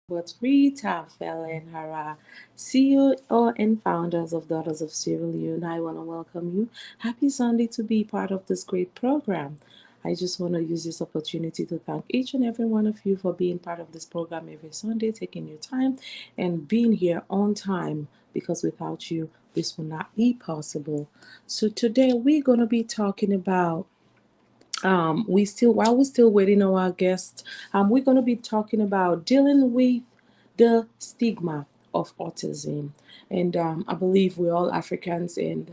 with Rita Fellenhara, CEO and founders of Daughters of Sierra Leone. I want to welcome you. Happy Sunday to be part of this great program. I just want to use this opportunity to thank each and every one of you for being part of this program every Sunday, taking your time and being here on time because without you, this would not be possible. So today we're going to be talking about we still while we're still waiting on our guest, we're going to be talking about dealing with the stigma of autism. And I believe we're all Africans, and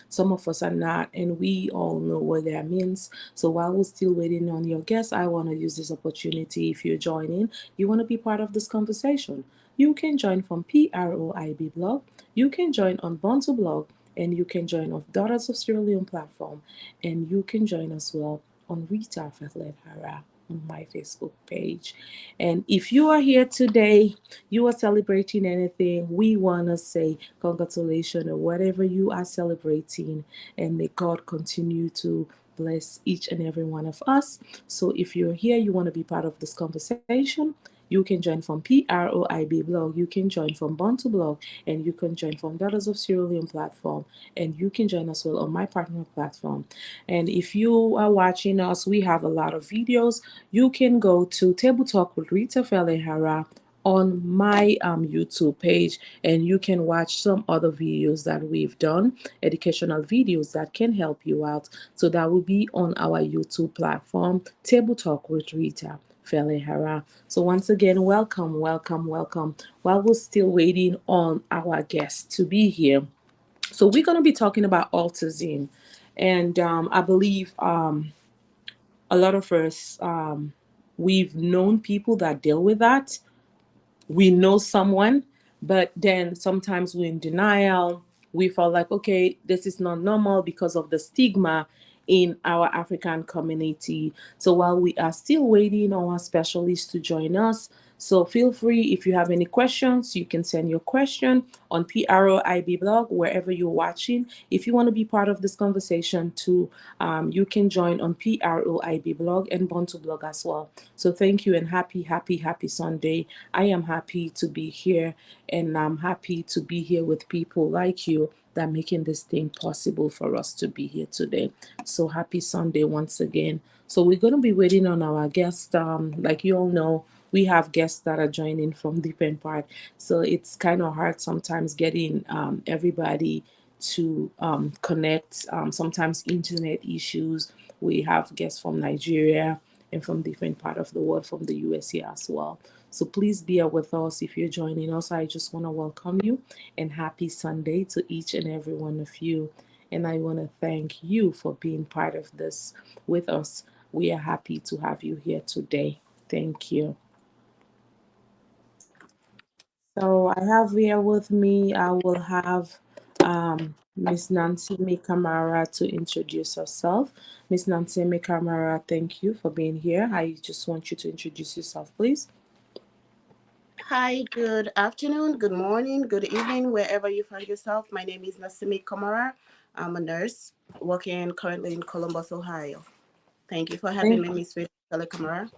some of us are not, and we all know what that means. So while we're still waiting on your guest, I want to use this opportunity. If you're joining, you want to be part of this conversation, you can join from PROIB blog, you can join on Bonto blog, and you can join off Daughters of Sierra Leone platform, and you can join as well on Rita Fetlehara on my Facebook page. And if you are here today, you are celebrating anything, we want to say congratulations or whatever you are celebrating, and may God continue to bless each and every one of us. So if you're here, you want to be part of this conversation, you can join from PROIB blog, you can join from Bantu blog, and you can join from Daughters of Sierra Leone platform, and you can join as well on my partner platform. And if you are watching us, we have a lot of videos. You can go to Table Talk with Rita Felehara on my YouTube page, and you can watch some other videos that we've done, educational videos that can help you out. So that will be on our YouTube platform, Table Talk with Rita Felehara. So once again, welcome, welcome, welcome. While we're still waiting on our guest to be here, so we're going to be talking about autism, and I believe a lot of us we've known people that deal with that. We know someone, but then sometimes we're in denial. We feel like, okay, this is not normal because of the stigma in our African community. So while we are still waiting on our specialists to join us, so feel free, if you have any questions, you can send your question on PROIB blog, wherever you're watching. If you want to be part of this conversation too, you can join on PROIB blog and Bonto blog as well. So thank you, and happy, happy, happy Sunday. I am happy to be here, and I'm happy to be here with people like you that making this thing possible for us to be here today. So happy Sunday once again. So we're going to be waiting on our guest. Like you all know, we have guests that are joining from different part. So it's kind of hard sometimes getting everybody to connect. Sometimes internet issues. We have guests from Nigeria and from different part of the world, from the USA as well. So please bear with us if you're joining us. I just want to welcome you, and happy Sunday to each and every one of you. And I want to thank you for being part of this with us. We are happy to have you here today. Thank you. So I have here with me, I will have Miss Nancy Mikamara to introduce herself. Miss Nancy Mikamara, thank you for being here. I just want you to introduce yourself, please. Hi, good afternoon, good morning, good evening, wherever you find yourself. My name is Nasimi Kamara. I'm a nurse working currently in Columbus, Ohio. Thank you for having Thank me, Miss Rachel Kamara.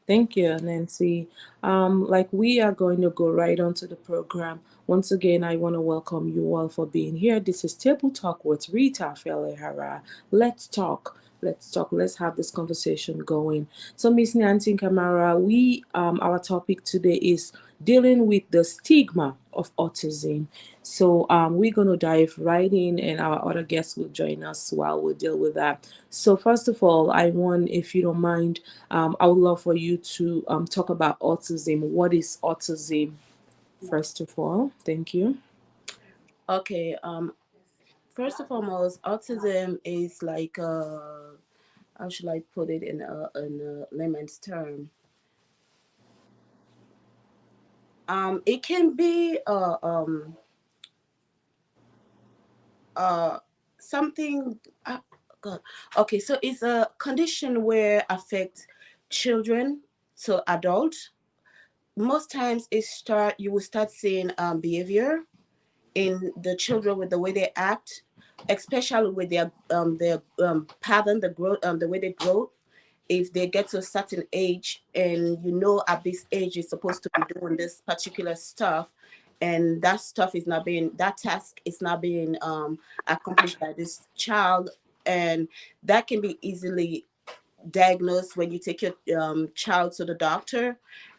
Thank you, Nancy. Like we are going to go right on to the program. Once again, I want to welcome you all for being here. This is Table Talk with Rita Felehara. Let's talk. Let's talk. Let's have this conversation going. So, Miss Nancy Kamara, we our topic today is dealing with the stigma of autism. So, we're gonna dive right in, and our other guests will join us while we deal with that. So, first of all, I want, if you don't mind, I would love for you to talk about autism. What is autism, first of all? Thank you. Okay, first and foremost, autism is like, how should I put it in a layman's term? It can be uh, something. God. Okay, so it's a condition where affects children to adult. Most times, you will start seeing behavior in the children with the way they act, especially with their pattern, the growth, the way they grow. if they get to a certain age, and at this age you're supposed to be doing this particular stuff, and that task is not being accomplished by this child, and that can be easily diagnosed when you take your child to the doctor,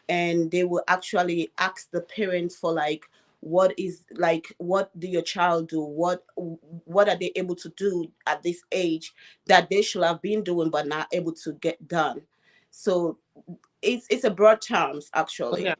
and they will actually ask the parents for like, what do your child do, what are they able to do at this age that they should have been doing but not able to get done. So it's a broad terms actually. Yeah.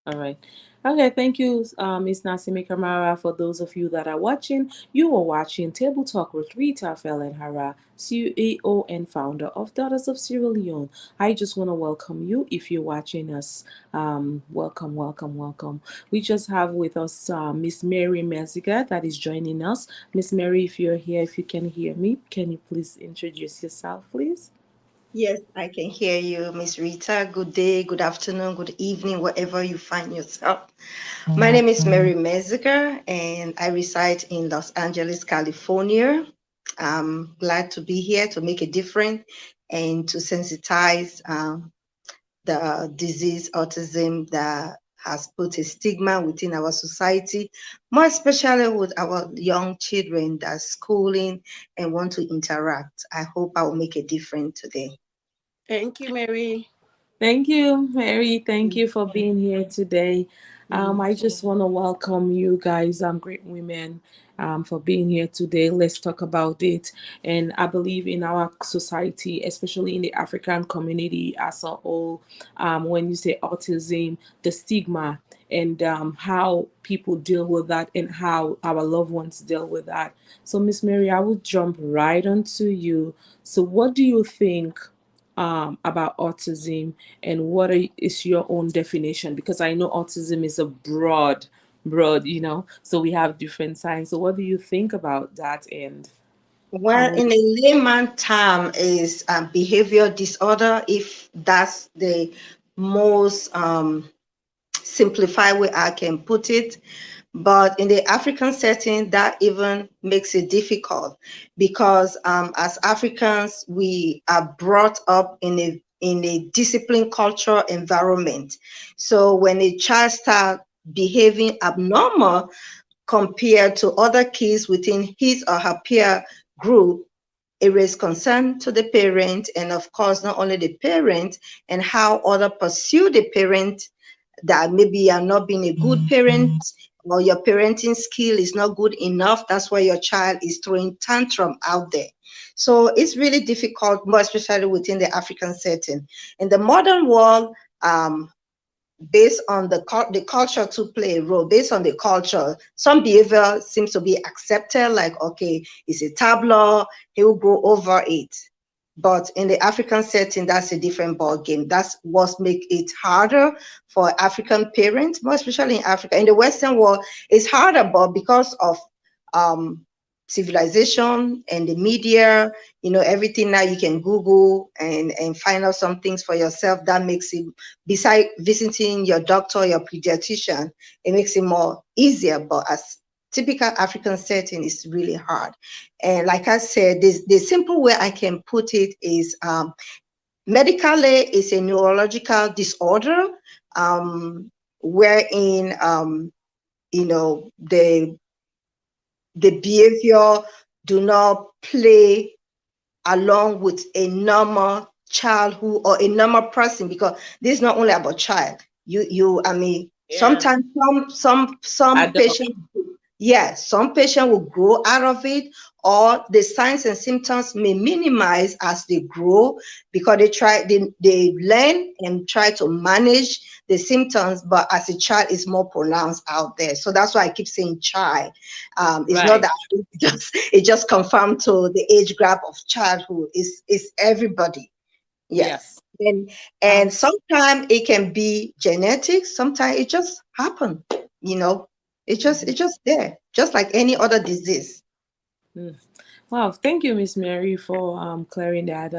All right. Okay, thank you, Ms. Nasimi Kamara. For those of you that are watching, you are watching Table Talk with Rita Felen Hara, CEO and founder of Daughters of Sierra Leone. I just want to welcome you if you're watching us. Welcome, welcome, welcome. We just have with us Miss Mary Meziga that is joining us. Miss Mary, if you're here, if you can hear me, can you please introduce yourself, please? Yes, I can hear you, Miss Rita. Good day, good afternoon, good evening, wherever you find yourself. My name is Mary Meziger, and I reside in Los Angeles, California. I'm glad to be here to make a difference and to sensitize the disease autism that has put a stigma within our society, more especially with our young children that's schooling and want to interact. I hope I will make a difference today. Thank you, Mary. Thank you, Mary. Thank you for being here today. Mhm. I just want to welcome you guys, great women, for being here today. Let's talk about it. And I believe in our society, especially in the African community as a whole, when you say autism, the stigma and how people deal with that and how our loved ones deal with that. So, Miss Mary, I will jump right onto you. So, what do you think about autism, and is your own definition? Because I know autism is a broad, so we have different signs. So what do you think about that? And Well, um, in a layman term, is behavior disorder, if that's the most simplified way I can put it. But in the African setting, that even makes it difficult because as Africans, we are brought up in a disciplined culture environment. So when a child starts behaving abnormal compared to other kids within his or her peer group, it raised concern to the parent, and of course, not only the parent, and how other pursue the parent that maybe you're not being a good parent or your parenting skill is not good enough. That's why your child is throwing tantrum out there. So it's really difficult, more especially within the African setting. In the modern world, based on the culture to play a role, based on the culture, some behavior seems to be accepted, like, okay, it's a tableau, he will grow over it. But in the African setting, that's a different ball game. That's what makes it harder for African parents, more especially in Africa. In the Western world, it's harder, but because of um, civilization and the media, everything now you can Google and find out some things for yourself. That makes it, beside visiting your doctor, your pediatrician, it makes it more easier. But as typical African setting, is really hard. And like I said, the simple way I can put it is medically, it's a neurological disorder, wherein the behavior do not play along with a normal child who, or a normal person, because this is not only about child. I mean, Yeah. sometimes some adult. patients, yes, some patient will grow out of it, or the signs and symptoms may minimize as they grow, because they learn and try to manage the symptoms, but as a child is more pronounced out there. So that's why I keep saying child. It's not Right. that it just confirmed to the age gap of childhood. Is everybody. Yes. Yes. And um sometimes it can be genetic, sometimes it just happen, you know. mhm. It's just there, just like any other disease. Mm. Wow, thank you, Miss Mary, for clearing that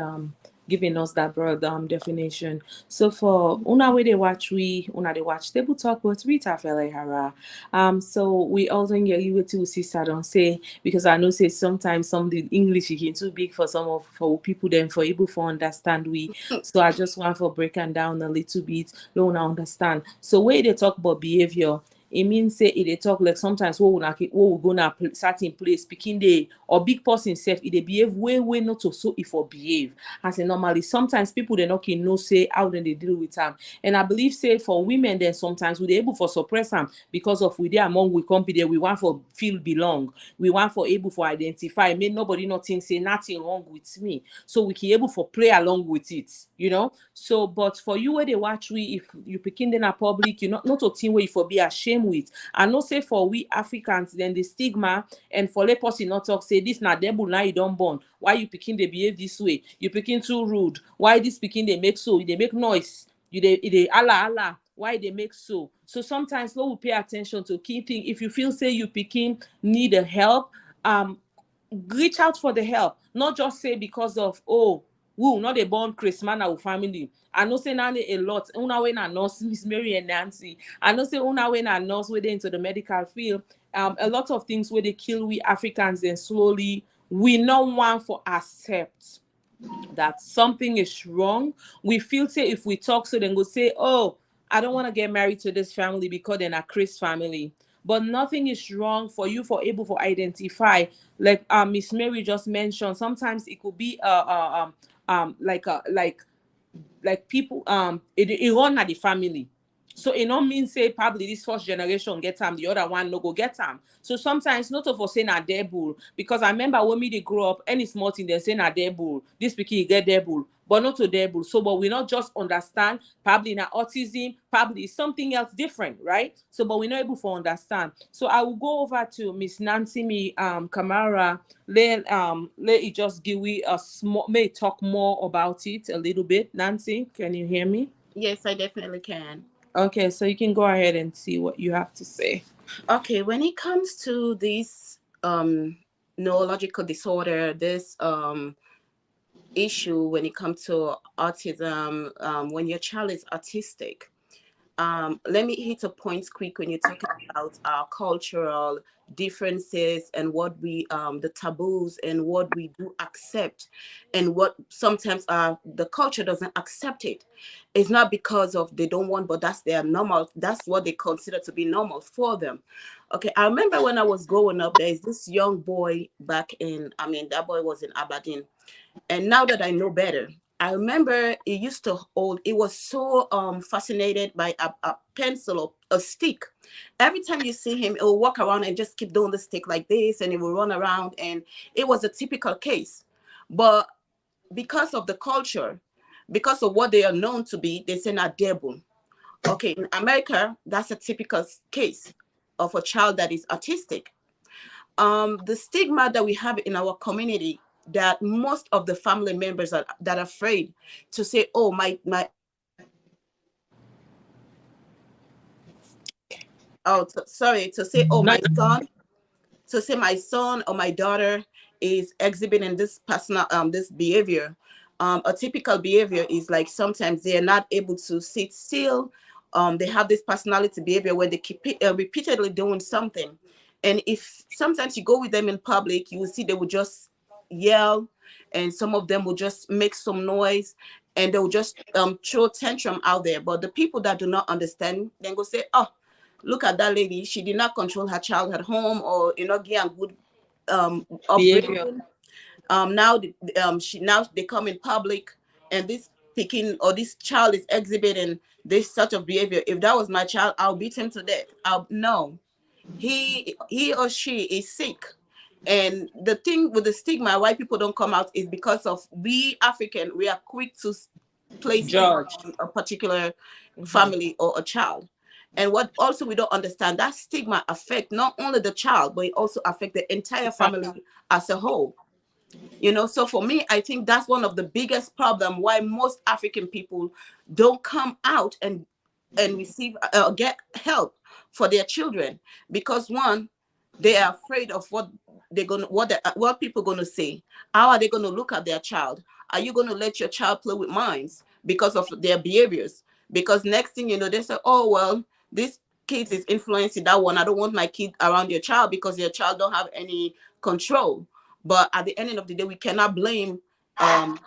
giving us that broad definition. So for una way they watch they watch table talk with Rita Fele Hara. So we also hear you to sister don't say, because I know say sometimes some of the English is too big for some of for people then for able for understand we. So I just want for breaking down a little bit, don't understand. So where they talk about behavior, it means say it dey talk like sometimes what we go na certain place pikin dey or big person sef e dey behave way not to so e for behave as in normally. Sometimes people dey not know say how dem dey deal with am, and I believe say for women then sometimes we dey able for suppress am because of we dey among we come be there, we want for feel belong, we want for able for identify, make nobody not think say nothing wrong with me, so we can able for play along with it, you know. So but for you where they watch we, if you pikin in a public, you not a thing where you for be ashamed with. I know say for we Africans then the stigma, and for let person not talk say this na devil now you don't born, why you pikin they behave this way, you pikin too rude, why this pikin they make so, they make noise, they Allah why they make so. So sometimes no we pay attention to key thing. If you feel say you pikin need a help, reach out for the help, not just say because of who not a born Chris man our family. I know say now a lot una when a nurse Miss Mary and Nancy, I know say una when a nurse whether into the medical field, a lot of things where they kill we Africans and slowly we no want for accept that something is wrong. We feel say if we talk, so then go say, oh, I don't want to get married to this family because they're a Chris family. But nothing is wrong for you for able to identify, like Miss Mary just mentioned. Sometimes it could be like people it run at the family, so it not mean say probably this first generation get them, the other one no go get them. So sometimes not of us say na devil, because I remember when me they grow up any small thing they say na devil, this pikin get devil but not to devil. So but we not just understand probably na autism, probably something else different, right? So but we're not able to understand. So I will go over to Miss Nancy me Kamara. Let it just give we a small, may talk more about it a little bit. Nancy, can you hear me? Yes, I definitely can. Okay, so you can go ahead and see what you have to say. Okay, when it comes to this neurological disorder, this issue when it comes to autism, when your child is autistic, let me hit a point quick when you're talking about our cultural differences and what we the taboos and what we do accept and what sometimes the culture doesn't accept it. It's not because of they don't want, but that's their normal, that's what they consider to be normal for them. Okay, I remember when I was growing up, there's this young boy back in, I mean, that boy was in Aberdeen, and now that I know better, I remember it used to hold, it was so fascinated by a pencil or a stick. Every time you see him, it will walk around and just keep doing the stick like this, and it will run around. And it was a typical case. But because of the culture, because of what they are known to be, they say not devil. Okay, in America, that's a typical case of a child that is autistic. The stigma that we have in our community, that most of the family members are that are afraid to say, oh, my sorry, to say, oh, No, my son, to say my son or my daughter is exhibiting this personal this behavior. A typical behavior is like sometimes they are not able to sit still. They have this personality behavior where they keep repeatedly doing something, and if sometimes you go with them in public, you will see they will just yell, and some of them will just make some noise, and they will just throw tantrum out there. But the people that do not understand then go say, oh, look at that lady, she did not control her child at home, or get a good behavior. upbringing. Now she now they come in public, and this picking or this child is exhibiting this sort of behavior. If that was my child, I'll beat him to death. I'll no, he or she is sick. And the thing with the stigma why people don't come out is because of we African, we are quick to place stigma George. on a particular family or a child. And what also we don't understand, that stigma affect not only the child, but it also affect the entire family as a whole. So for me, I think that's one of the biggest problem why most African people don't come out and receive get help for their children, because one, they are afraid of what they're gonna what people gonna say. How are they gonna look at their child? are you going to let your child play with mines because of their behaviors? Because next thing you know, they say, oh, well, this kid is influencing that one. I don't want my kid around your child because your child don't have any control. But at the end of the day, we cannot blame um,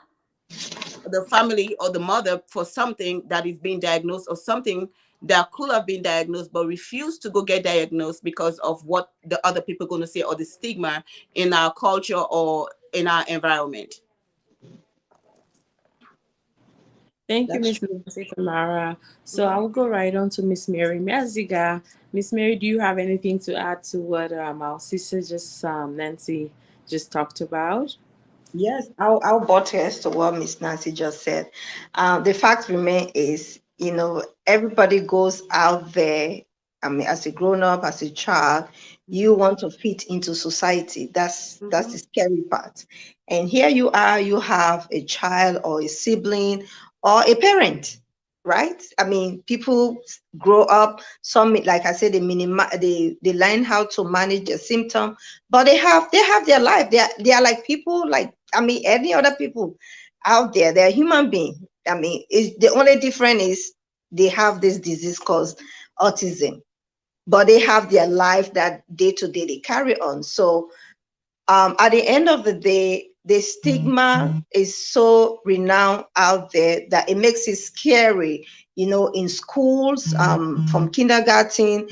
the family or the mother for something that is being diagnosed, or something that could have been diagnosed but refused to go get diagnosed because of what the other people are going to say, or the stigma in our culture or in our environment. Thank you, That's Miss true. Nancy Tamara. So I Mhm. will go right on to Miss Mary Meziga. Miss Mary, do you have anything to add to what our sister just Nancy just talked about? Yes, I'll buttress to what Miss Nancy just said. The fact remain is, everybody goes out there. I mean, as a grown up, as a child, you want to fit into society. That's the Mhm. scary part. And here you are, you have a child or a sibling or a parent, right? I mean, people grow up. Some, like I said, they learn how to manage their symptoms, but they have their life. They are like people, like, I mean, any other people out there. They're human beings. I mean, the only difference is they have this disease called autism, but they have their life that day to day they carry on. So at the end of the day, the stigma is so renowned out there that it makes it scary, in schools, from kindergarten.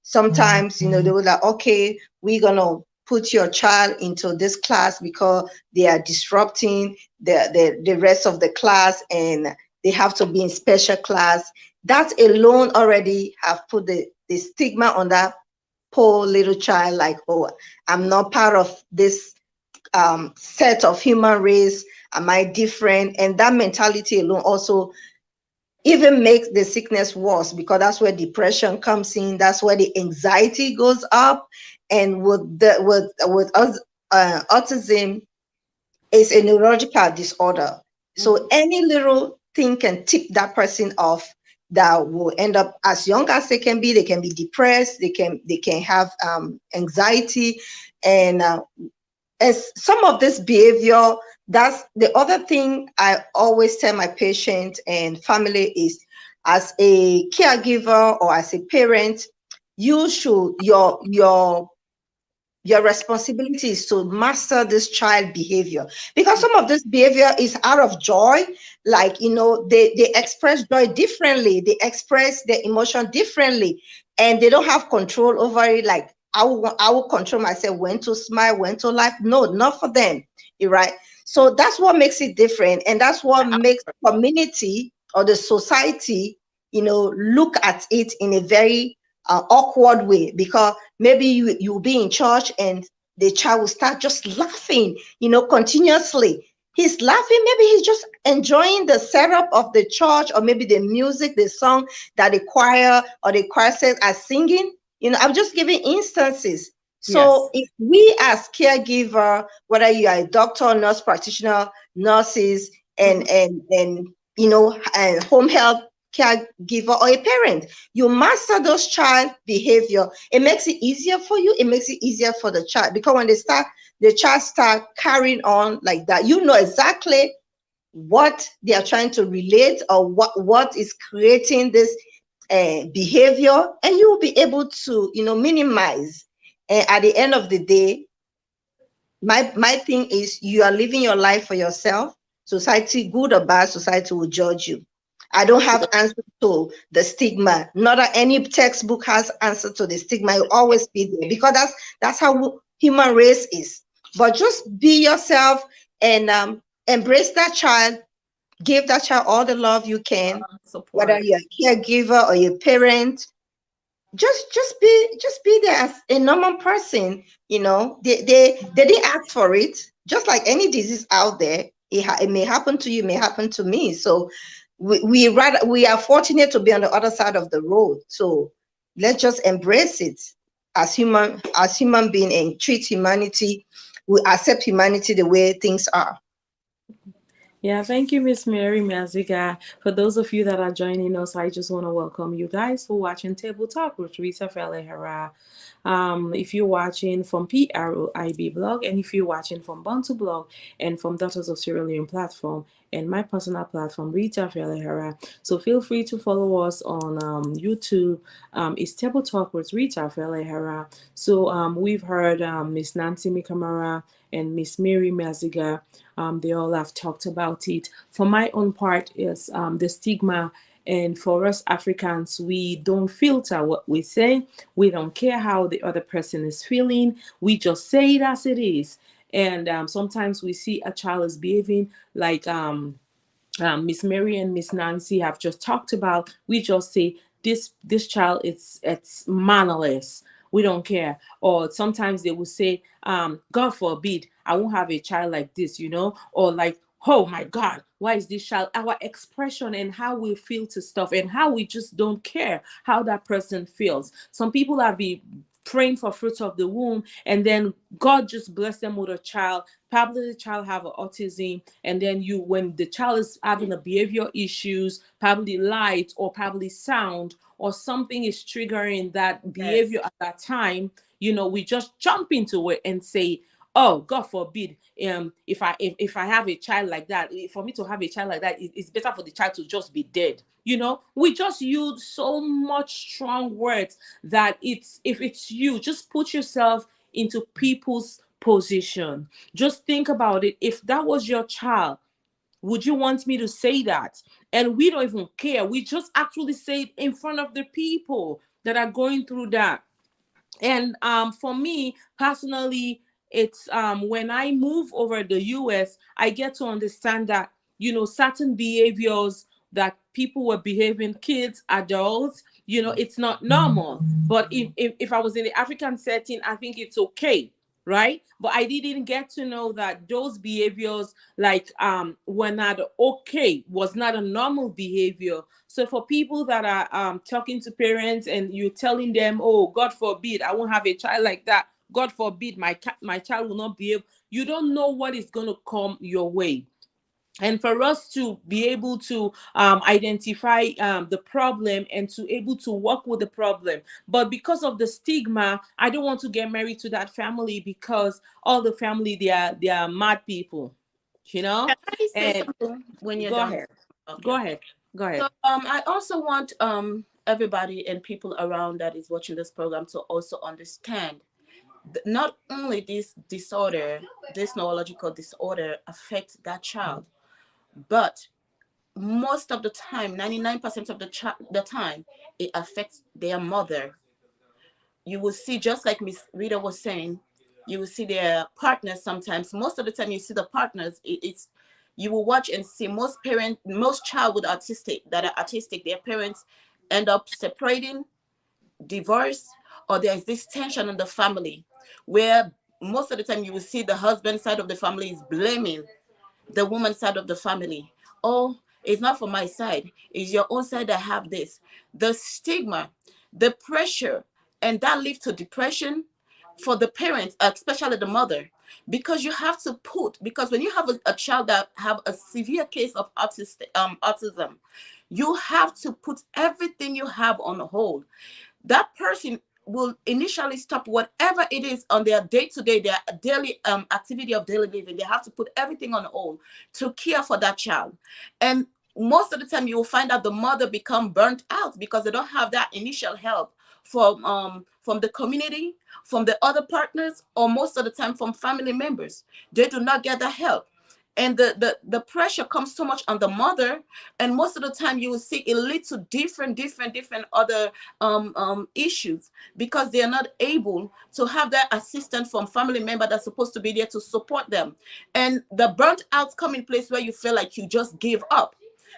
Sometimes, they were like, okay, we're going to put your child into this class because they are disrupting the rest of the class, and they have to be in special class. That alone already have put the stigma on that poor little child, like, oh, I'm not part of this set of human race. Am I different? And that mentality alone also even makes the sickness worse, because that's where depression comes in. That's where the anxiety goes up. And with us, autism is a neurological disorder. So Mhm. any little thing can tip that person off, that will end up, as young as they can be. They can be depressed. They can have anxiety, and as some of this behavior. That's the other thing I always tell my patient and family is, as a caregiver or as a parent, you should your responsibility is to master this child behavior, because some of this behavior is out of joy. Like, they express joy differently, they express their emotion differently, and they don't have control over it. Like, I will control myself when to smile, when to laugh. No, not for them. You're right. So that's what makes it different, and that's what makes community or the society, look at it in a very awkward way, because maybe you'll be in church and the child will start just laughing, continuously. He's laughing, maybe he's just enjoying the setup of the church, or maybe the music, the song that the choir or the choir says are singing. I'm just giving instances. So Yes. if we as caregiver, whether you are a doctor, nurse practitioner, nurses, Mhm. and home health caregiver, or a parent, you master those child behavior, it makes it easier for you, it makes it easier for the child, because when the child start carrying on like that, you know exactly what they are trying to relate, or what is creating this behavior, and you will be able to minimize. And at the end of the day, my thing is, you are living your life for yourself. Society, good or bad, society will judge you. I don't have True. answer to the stigma. Not that any textbook has answer to the stigma. It will always be there, because that's how human race is. But just be yourself, and embrace that child. Give that child all the love you can, whether Support. you're a caregiver or a parent. Just be there as a normal person. They didn't ask for it. Just like any disease out there, it may happen to you, it may happen to me. So we are fortunate to be on the other side of the road. So let's just embrace it as human being, and treat humanity. We accept humanity the way things are. Yeah, thank you, Miss Mary Maziga. For those of you that are joining us, I just want to welcome you guys for watching Table Talk with Rita Felehera. If you're watching from PROIB blog, and if you're watching from Bantu blog, and from Daughters of Sierra Leone platform, and my personal platform, Rita Felehera. So feel free to follow us on YouTube. It's Table Talk with Rita Felehera. So we've heard Miss Nancy Mikamara and Miss Mary Maziga. They all have talked about it. For my own part, is the stigma. And for us Africans, we don't filter what we say. We don't care how the other person is feeling. We just say it as it is. And sometimes we see a child is behaving like Miss Mary and Miss Nancy have just talked about. We just say this child, it's mannerless. We don't care. Or sometimes they will say, God forbid, I won't have a child like this, or like, oh my God, why is this child? Our expression and how we feel to stuff and how we just don't care how that person feels. Some people have been praying for fruits of the womb, and then God just bless them with a child. Probably the child have autism, and then when the child is having a behavior issues, probably light or probably sound or something is triggering that Yes. behavior at that time, we just jump into it and say, oh, God forbid, if I have a child like that, for me to have a child like that, it's better for the child to just be dead. We just use so much strong words that if it's you, just put yourself into people's position. Just think about it. If that was your child, would you want me to say that? And we don't even care. We just actually say it in front of the people that are going through that. And for me personally, it's when I move over the US, I get to understand that certain behaviors that people were behaving, kids, adults, it's not normal. But if I was in the African setting, I think it's okay, right? But I didn't get to know that those behaviors, like, were not okay, was not a normal behavior. So for people that are talking to parents and you're telling them, oh, God forbid, I won't have a child like that, God forbid, my child will not behave, you don't know what is going to come your way. And for us to be able to identify the problem and to able to work with the problem, but because of the stigma, I don't want to get married to that family because all the family, they are mad people, Can I say and something when you're go done? ahead, Okay. go ahead, go ahead. So I also want everybody and people around that is watching this program to also understand not only this disorder, this neurological disorder affects that child, but most of the time, 99% of the time, it affects their mother. You will see, just like Miss Rita was saying, you will see their partners sometimes. Most of the time, you see the partners. It's you will watch and see most child with autistic that are autistic, their parents end up separating, divorce, or there's this tension in the family where most of the time you will see the husband side of the family is blaming the woman side of the family. Oh, it's not for my side. It's your own side that have this. The stigma, the pressure, and that leads to depression for the parents, especially the mother, because you have to because when you have a child that have a severe case of autism, you have to put everything you have on hold. That person will initially stop whatever it is on their day-to-day, their daily activity of daily living. They have to put everything on hold to care for that child. And most of the time you will find out the mother become burnt out because they don't have that initial help from the community, from the other partners, or most of the time from family members. They do not get the help, and the pressure comes so much on the mother, and most of the time you will see it leads to different other issues, because they are not able to have that assistance from family member that's supposed to be there to support them. And the burnt out come in place where you feel like you just give up,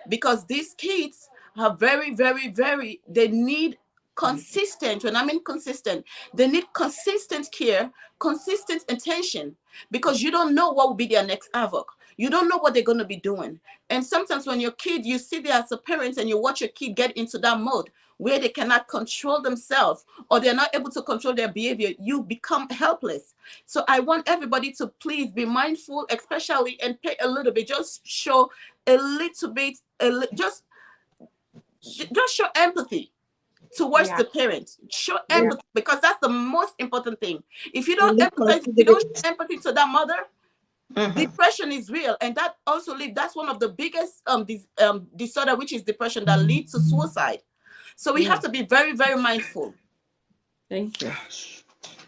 because these kids are very, they need consistent, when I mean consistent, they need consistent care, consistent attention, because you don't know what will be their next havoc. You don't know what they're going to be doing. And sometimes when your kid, you sit there as a parent and you watch your kid get into that mode where they cannot control themselves or they're not able to control their behavior, you become helpless. So I want everybody to please be mindful, especially, and pay a little bit, just show a little bit, just show empathy towards Yeah. the parent. Show Yeah. empathy, because that's the most important thing. If you A don't little empathize, if you don't considerate. show empathy to that mother, Mhm. depression is real, and that also lead, that's one of the biggest disorder, which is depression, that leads to suicide. So we Yeah. have to be very, very mindful. Thank you.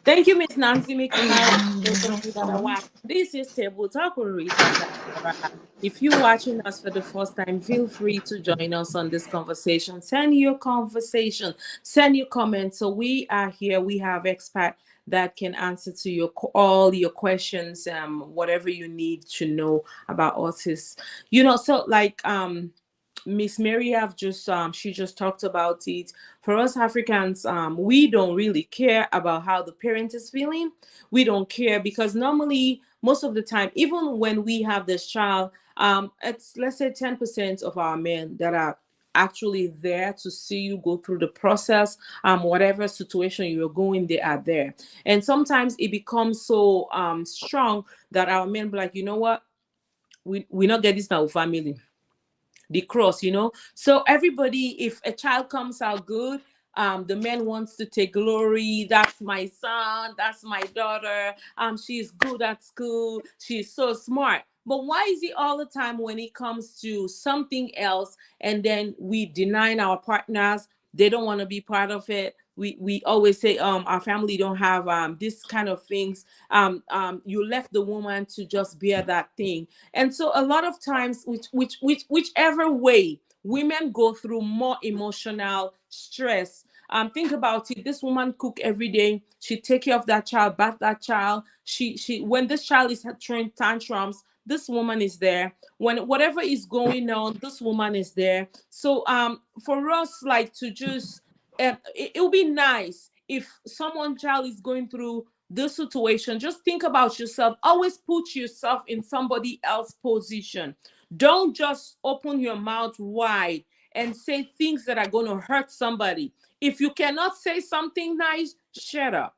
Thank you, Miss Nancy McKnight. This is Table Talk with Rita Sarah. If you're watching us for the first time, feel free to join us on this conversation. Send your conversation, send your comments. So we are here. We have experts that can answer to your all your questions, whatever you need to know about autism. So like Miss Mary have just she just talked about it. For us Africans, we don't really care about how the parent is feeling. We don't care because normally most of the time, even when we have this child, it's let's say 10% of our men that are actually there to see you go through the process. Whatever situation you're going, they are there. And sometimes it becomes so strong that our men be like, you know what, we not get this now family, the cross. So everybody, if a child comes out good, the man wants to take glory. That's my son, that's my daughter, she's good at school, she's so smart. But why is it all the time when it comes to something else, and then we deny our partners, they don't want to be part of it? We always say our family don't have this kind of things. You left the woman to just bear that thing. And so a lot of times, whichever way, women go through more emotional stress. Think about it. This woman cook every day. She take care of that child, bath that child. She when this child is throwing tantrums, this woman is there. When whatever is going on, this woman is there. So for us, like, to just it would be nice if someone child is going through this situation. Just think about yourself. Always put yourself in somebody else's position. Don't just open your mouth wide and say things that are going to hurt somebody. If you cannot say something nice, shut up.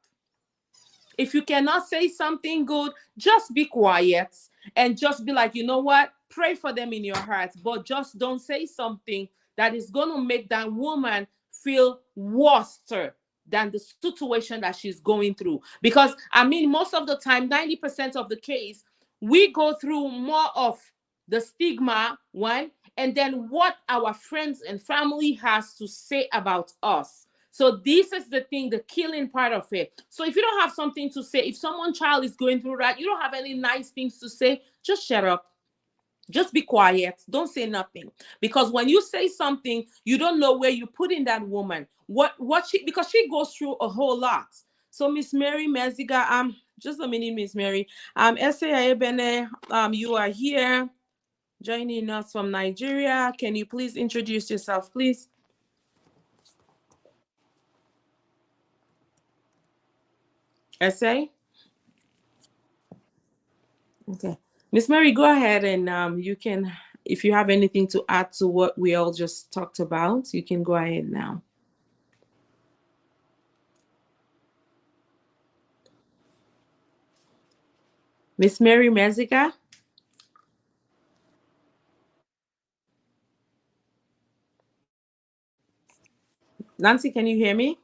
If you cannot say something good, just be quiet and just be like, you know what? Pray for them in your heart, but just don't say something that is going to make that woman feel worse than the situation that she's going through. Because, I mean, most of the time, 90% of the case, we go through more of the stigma, one, and then what our friends and family has to say about us. So this is the thing, the killing part of it. So if you don't have something to say, if someone child is going through that, you don't have any nice things to say, just shut up. Just be quiet. Don't say nothing. Because when you say something, you don't know where you put in that woman. What she, because she goes through a whole lot. So Miss Mary Meziga, just a minute, Miss Mary. S.A. Ebene, you are here joining us from Nigeria. Can you please introduce yourself, please? S.A.? Okay. Miss Mary, go ahead and you can, if you have anything to add to what we all just talked about, you can go ahead now. Miss Mary Meziga? Nancy, can you hear me?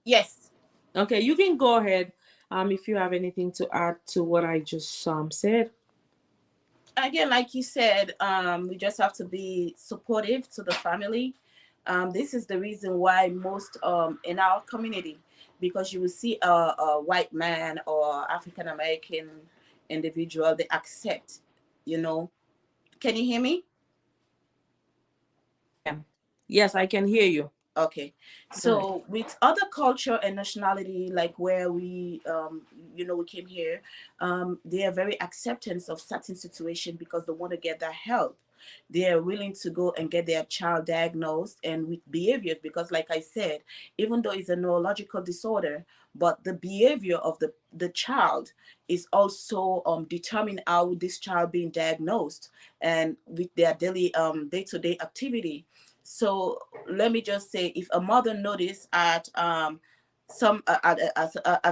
Yes. Okay, you can go ahead if you have anything to add to what I just said. Again, like you said, we just have to be supportive to the family. This is the reason why most in our community, because you will see a white man or African American individual, they accept, you know. Can you hear me? Yeah. Yes, I can hear you. Okay. Go ahead. So with other culture and nationality, like where we, we came here, they are very acceptance of certain situation because they want to get that help. they are willing to go and get their child diagnosed and with behaviors, because like I said, even though it's a neurological disorder, but the behavior of the child is also determine how this child being diagnosed and with their daily day-to-day activity. So let me just say, if a mother notice at at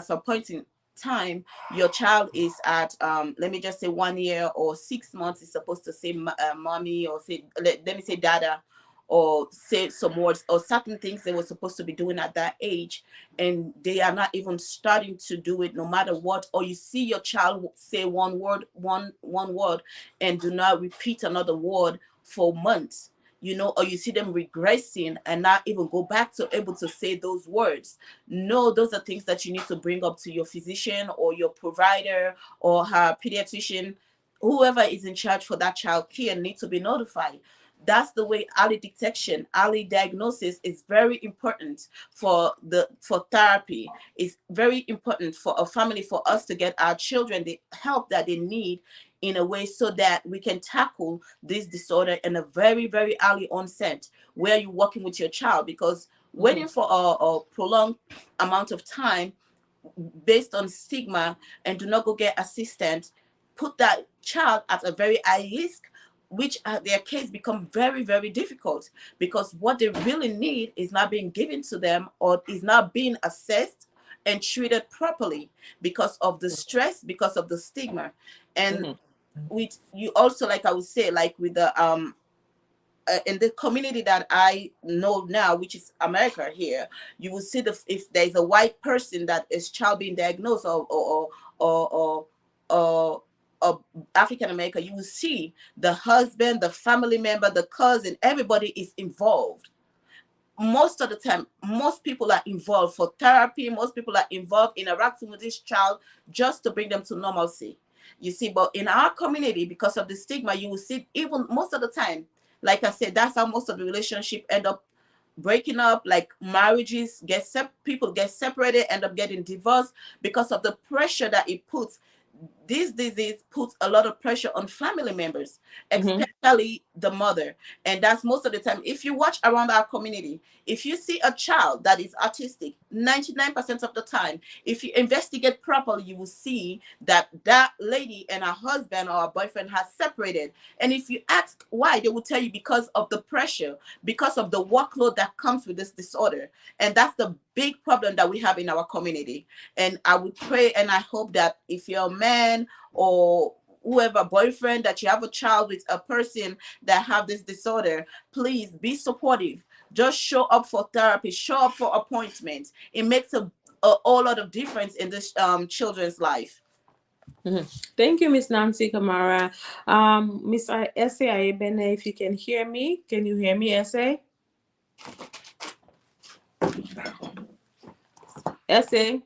some point in time your child is at let me just say 1 year or 6 months, is supposed to say mommy, or say let me say dada, or say some words or certain things they were supposed to be doing at that age, and they are not even starting to do it no matter what, or you see your child say one word and do not repeat another word for months, or you see them regressing and not even go back to able to say those words. No, those are things that you need to bring up to your physician or your provider or her pediatrician. Whoever is in charge for that child care needs to be notified. That's the way early detection, early diagnosis is very important for therapy. It's very important for a family, for us to get our children the help that they need in a way so that we can tackle this disorder in a very, very early onset where you're working with your child. Because Mm-hmm. waiting for a prolonged amount of time based on stigma and do not go get assistance put that child at a very high risk, which their case become very, very difficult, because what they really need is not being given to them or is not being assessed and treated properly because of the stress, because of the stigma. And Mm-hmm. with you also, like I would say, like with the in the community that I know now, which is America here, you will see if there's a white person that is child being diagnosed, or African American, you will see the husband, the family member, the cousin, everybody is involved. Most of the time, most people are involved for therapy, most people are involved interacting with this child just to bring them to normalcy, you see. But in our community, because of the stigma, you will see, even most of the time, like I said, that's how most of the relationship end up breaking up. Like marriages people get separated, end up getting divorced because of the pressure that it puts. This disease puts a lot of pressure on family members, Mm-hmm. especially the mother. And that's most of the time. If you watch around our community, if you see a child that is autistic, 99% of the time, if you investigate properly, you will see that that lady and her husband or her boyfriend has separated. And if you ask why, they will tell you because of the pressure, because of the workload that comes with this disorder. And that's the big problem that we have in our community. And I would pray and I hope that if you're a man or whoever boyfriend, that you have a child with a person that have this disorder, please be supportive. Just show up for therapy, show up for appointments. It makes a whole lot of difference in this children's life. Mm-hmm. Thank you, Miss Nancy Kamara. Miss Essay Ayebene, if you can hear me, can you hear me, Essay? Essay.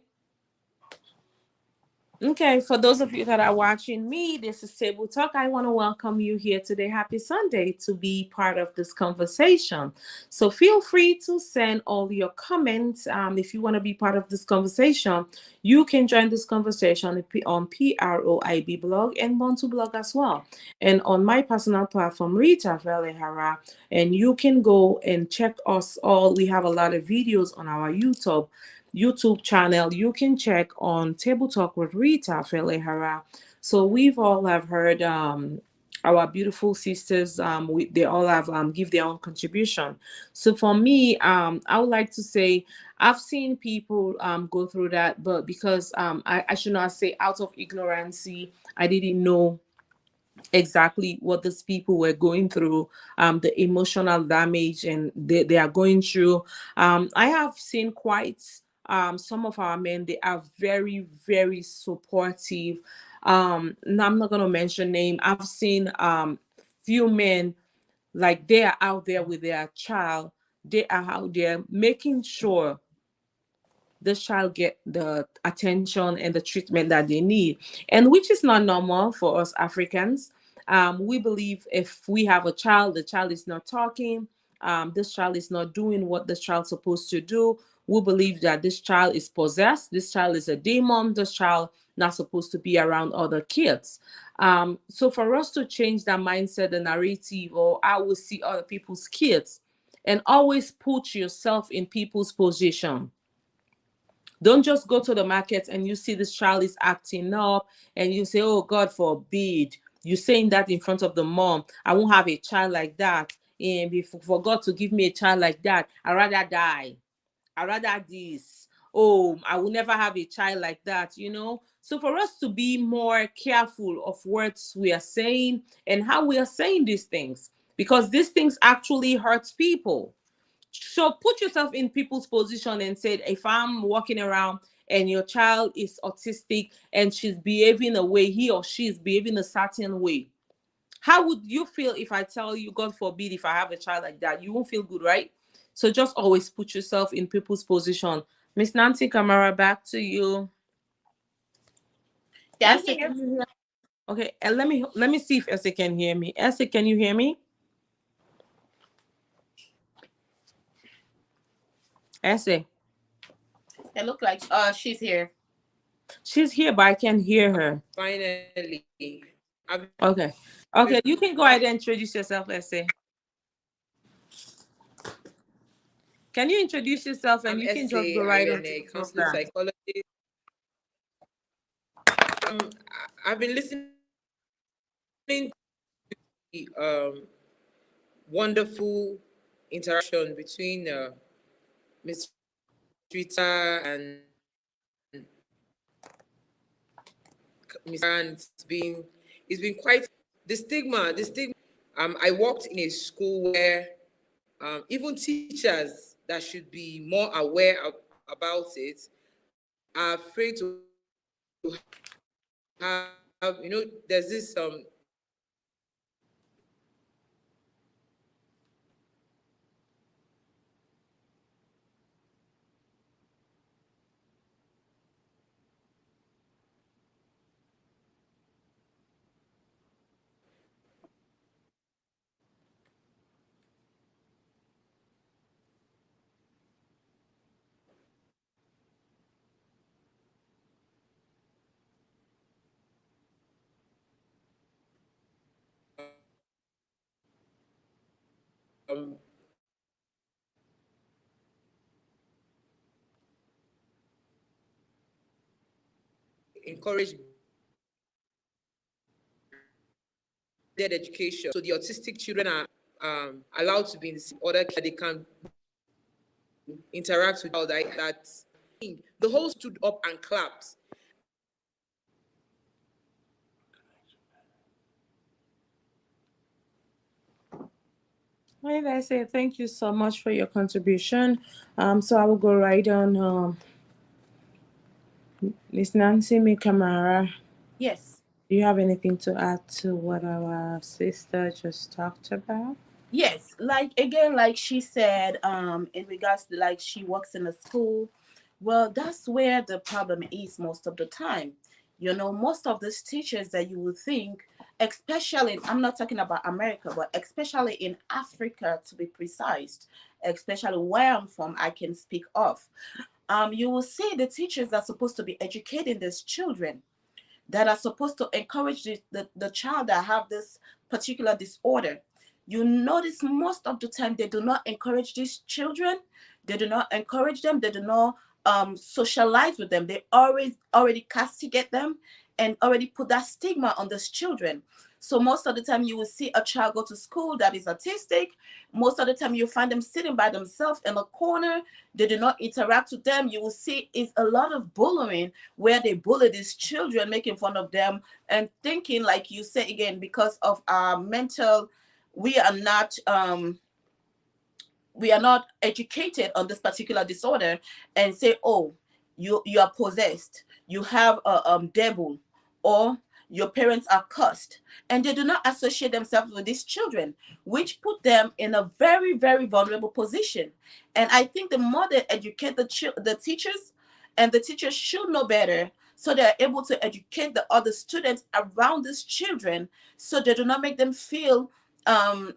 Okay, for those of you that are watching me, this is Table Talk. I want to welcome you here today. Happy Sunday to be part of this conversation. So feel free to send all your comments. If you want to be part of this conversation, you can join this conversation on PROIB blog and Bantu blog as well. And on my personal platform, Rita Velehara. And you can go and check us all. We have a lot of videos on our YouTube channel. You can check on Table Talk with Rita Felehara. So we've all have heard our beautiful sisters. They all have give their own contribution. So for me, I would like to say I've seen people go through that, but because I should not say out of ignorancy, I didn't know exactly what these people were going through, the emotional damage and they are going through. I have seen quite some of our men, they are very, very supportive. And I'm not going to mention name. I've seen few men, like they are out there with their child. They are out there making sure this child get the attention and the treatment that they need, and which is not normal for us Africans. We believe if we have a child, the child is not talking, this child is not doing what this child's supposed to do, we believe that this child is possessed, this child is a demon, this child not supposed to be around other kids. So for us to change that mindset, the narrative, or I will see other people's kids, and always put yourself in people's position. Don't just go to the market and you see this child is acting up and you say, oh, God forbid. You're saying that in front of the mom. I won't have a child like that. And if for God to give me a child like that, I'd rather die. I'd rather this. Oh, I will never have a child like that, you know? So for us to be more careful of words we are saying and how we are saying these things, because these things actually hurt people. So put yourself in people's position and said, if I'm walking around and your child is autistic and she's behaving a way, he or she is behaving a certain way, how would you feel if I tell you, God forbid, if I have a child like that? You won't feel good, right? So just always put yourself in people's position. Miss Nancy Camara, back to you. Yeah, I'm Esther, here. can you hear? Okay, and let me see if Esther can hear me. Esther, can you hear me? Esther, It look like she's here. she's here, but I can't hear her. Finally, I've been Okay. Okay, you can go ahead and introduce yourself, Essay. Can you introduce yourself and I'm you can just go Essay. right I on am to the a counseling program? psychologist. I've been listening to the wonderful interaction between Miss Rita and Miss, and it's been quite the stigma. I worked in a school where even teachers that should be more aware about it are afraid to have, there's this um, encourage their education. So the autistic children are allowed to be in the order that they can interact with all that. The whole stood up and clapped. Well, I say thank you so much for your contribution. So I will go right on. Miss Nancy M. Camara, Yes. do you have anything to add to what our sister just talked about? Yes, like again, like she said, in regards to like she works in a school, well, that's where the problem is most of the time. You know, most of these teachers that you would think, especially, I'm not talking about America, but especially in Africa to be precise, especially where I'm from, I can speak of. You will see the teachers are supposed to be educating these children that are supposed to encourage the child that have this particular disorder. You notice most of the time they do not encourage these children. They do not encourage them. They do not socialize with them. They already castigate them and already put that stigma on these children. So most of the time you will see a child go to school that is autistic. Most of the time you find them sitting by themselves in a corner. They do not interact with them. You will see is a lot of bullying where they bully these children, making fun of them and thinking, like you say again, because of our mental, we are not we are not educated on this particular disorder and say, oh, you are possessed, you have a devil, or your parents are cursed, and they do not associate themselves with these children, which put them in a very very vulnerable position. And I think the more they educate the teachers, and the teachers should know better, so they are able to educate the other students around these children, so they do not make them feel um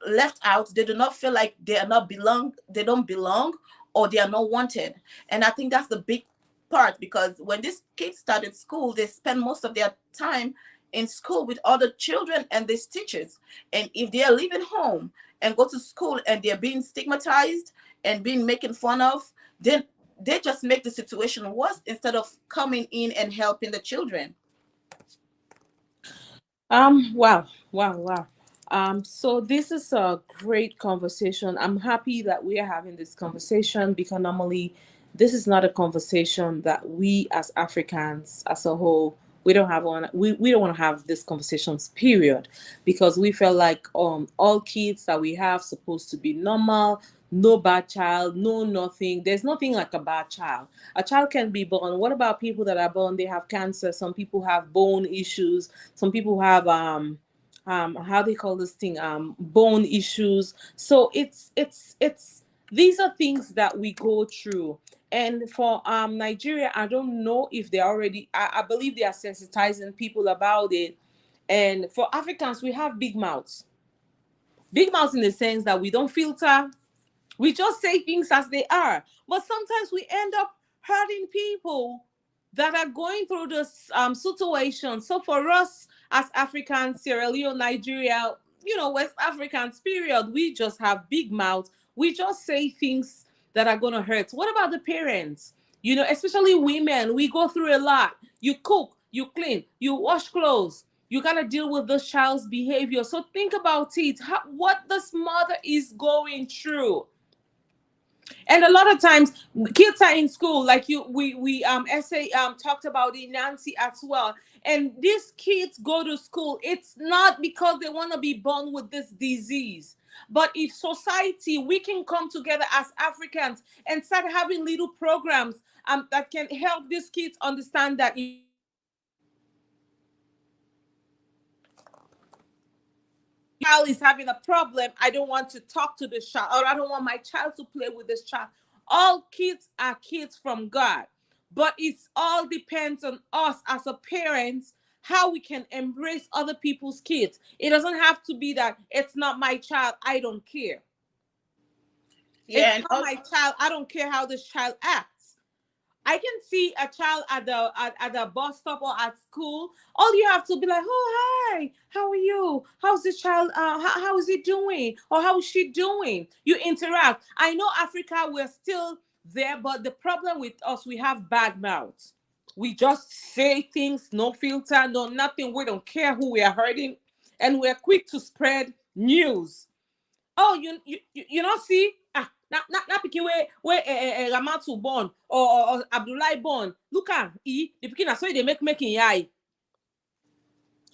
left out. They do not feel like they don't belong, or they are not wanted. And I think that's the big part, because when these kids start in school, they spend most of their time in school with other children and these teachers. And if they are leaving home and go to school and they're being stigmatized and being making fun of, then they just make the situation worse instead of coming in and helping the children. Wow, wow, wow. So this is a great conversation. I'm happy that we are having this conversation because normally this is not a conversation that we as Africans as a whole we don't want to have this conversations period because we feel like all kids that we have supposed to be normal, no bad child, no nothing. There's nothing like a bad child. A child can be born. What about people that are born? They have cancer. Some people have bone issues. Some people have how they call this thing bone issues. So it's these are things that we go through. And for Nigeria, I don't know if they already I believe they are sensitizing people about it. And for Africans, we have big mouths. Big mouths in the sense that we don't filter, we just say things as they are. But sometimes we end up hurting people that are going through this situation. So for us as Africans, Sierra Leone, Nigeria, West Africans, period, we just have big mouths. We just say things that are going to hurt. What about the parents? Especially women, we go through a lot. You cook, you clean, you wash clothes. You got to deal with this child's behavior. So think about it. What this mother is going through. And a lot of times kids are in school, like we essay talked about it, Nancy, as well. And these kids go to school, it's not because they want to be born with this disease, but if society, we can come together as Africans and start having little programs that can help these kids understand that if your child is having a problem, I don't want to talk to this child. If my child is having a problem, I don't want to talk to this child, or I don't want my child to play with this child. All kids are kids from God, but it's all depends on us as a parents how we can embrace other people's kids. It doesn't have to be that it's not my child, I don't care. Yeah, It's and not my child, I don't care how this child acts. I can see a child at the bus stop or at school. All you have to be like, oh hi, how are you? How's this child? How is he doing? Or how is she doing? You interact. I know Africa, we're still there, but the problem with us, we have bad mouths. We just say things, no filter, no nothing. We don't care who we are hurting, and we're quick to spread news. Oh, you not see na pikin wey Ramatu born or Abdullahi born. Look at the pikin na so they make in eye.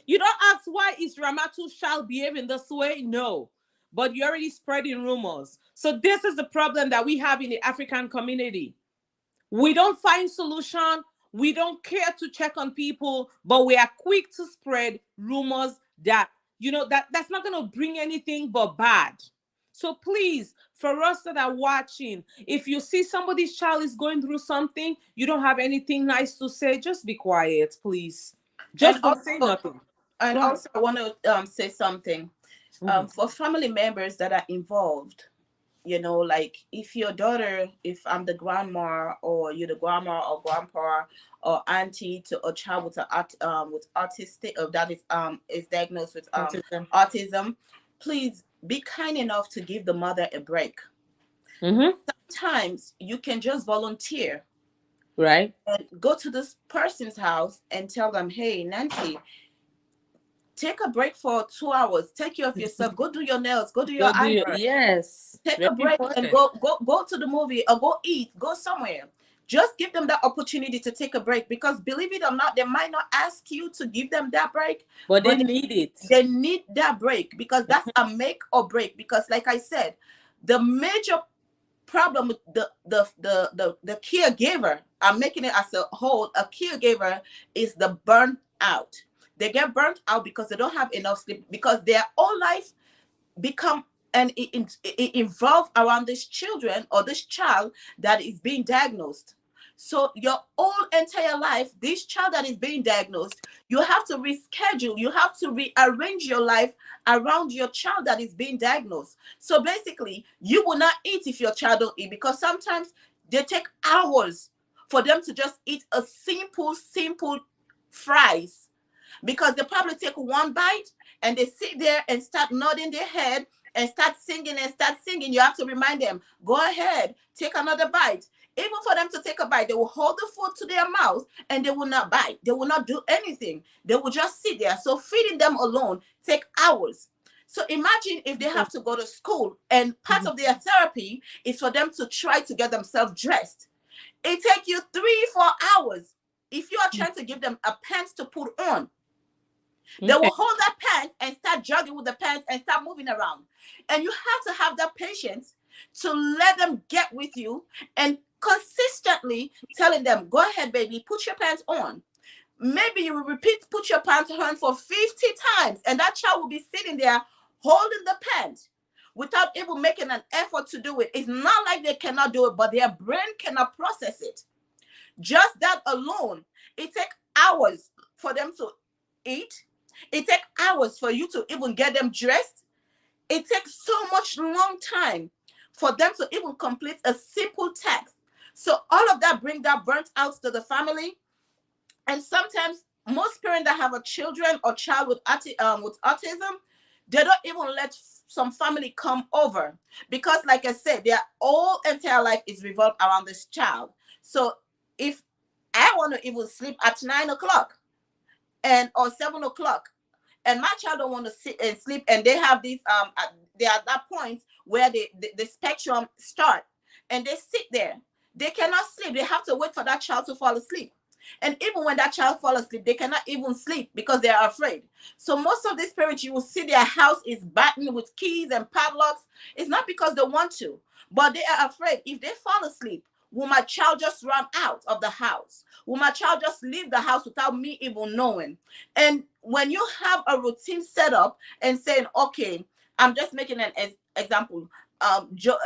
You don't ask why is Ramatu's child behaving this way? No, but you're already spreading rumors. So this is the problem that we have in the African community. We don't find solution. We don't care to check on people, but we are quick to spread rumors that that's not going to bring anything but bad. So please, for us that are watching, if you see somebody's child is going through something, you don't have anything nice to say, just be quiet, please. and Just don't say also nothing. and Go ahead. also I want to say something Mhm. for family members that are involved. Like if I'm the grandma or you're the grandma or grandpa or auntie to a child with with autistic, that is diagnosed with Autism. autism, please be kind enough to give the mother a break. Mm-hmm. Sometimes you can just volunteer Right. and go to this person's house and tell them, hey, Nancy, take a break for 2 hours, take care of yourself, go do your nails, go do your Go do your eyebrow, yes. take Very a break and important. go to the movie or go eat, go somewhere. Just give them that opportunity to take a break, because believe it or not, they might not ask you to give them that break, But they but need it. they need that break, because that's a make or break. Because like I said, the major problem with the caregiver, I'm making it as a whole, a caregiver, is the burnt out. They get burnt out because they don't have enough sleep, because their whole life become and it involve around this children or this child that is being diagnosed. So your whole entire life, this child that is being diagnosed, you have to reschedule, you have to rearrange your life around your child that is being diagnosed. So basically, you will not eat if your child don't eat, because sometimes they take hours for them to just eat a simple fries. because they probably take one bite and they sit there and start nodding their head and start singing and start singing. You have to remind them, go ahead, take another bite. Even for them to take a bite, they will hold the food to their mouth and they will not bite. They will not do anything. They will just sit there. So feeding them alone take hours. So imagine if they have to go to school and part of their therapy is for them to try to get themselves dressed. It takes you 3, 4 hours. If you are trying to give them a pants to put on, they will Okay. hold that pants and start jogging with the pants and start moving around. And you have to have that patience to let them get with you and consistently telling them, go ahead, baby, put your pants on. Maybe you will repeat, put your pants on for 50 times, and that child will be sitting there holding the pants without even making an effort to do it. It's not like they cannot do it, but their brain cannot process it. Just that alone, it takes hours for them to eat. It takes hours for you to even get them dressed. It takes so much long time for them to even complete a simple task. So all of that bring that burnt out to the family. And sometimes most parents that have a children or child with autism, they don't even let some family come over because, like I said, their whole entire life is revolved around this child. So if I want to even sleep at 9 o'clock and or 7 o'clock, and my child don't want to sit and sleep, and they have these they are at that point where the spectrum start, and they sit there, they cannot sleep. They have to wait for that child to fall asleep. And even when that child falls asleep, they cannot even sleep because they are afraid. So most of these parents, you will see their house is battened with keys and padlocks. It's not because they want to, but they are afraid. If they fall asleep, will my child just run out of the house? Will my child just leave the house without me even knowing? And when you have a routine set up and saying, okay, I'm just making an example. Joe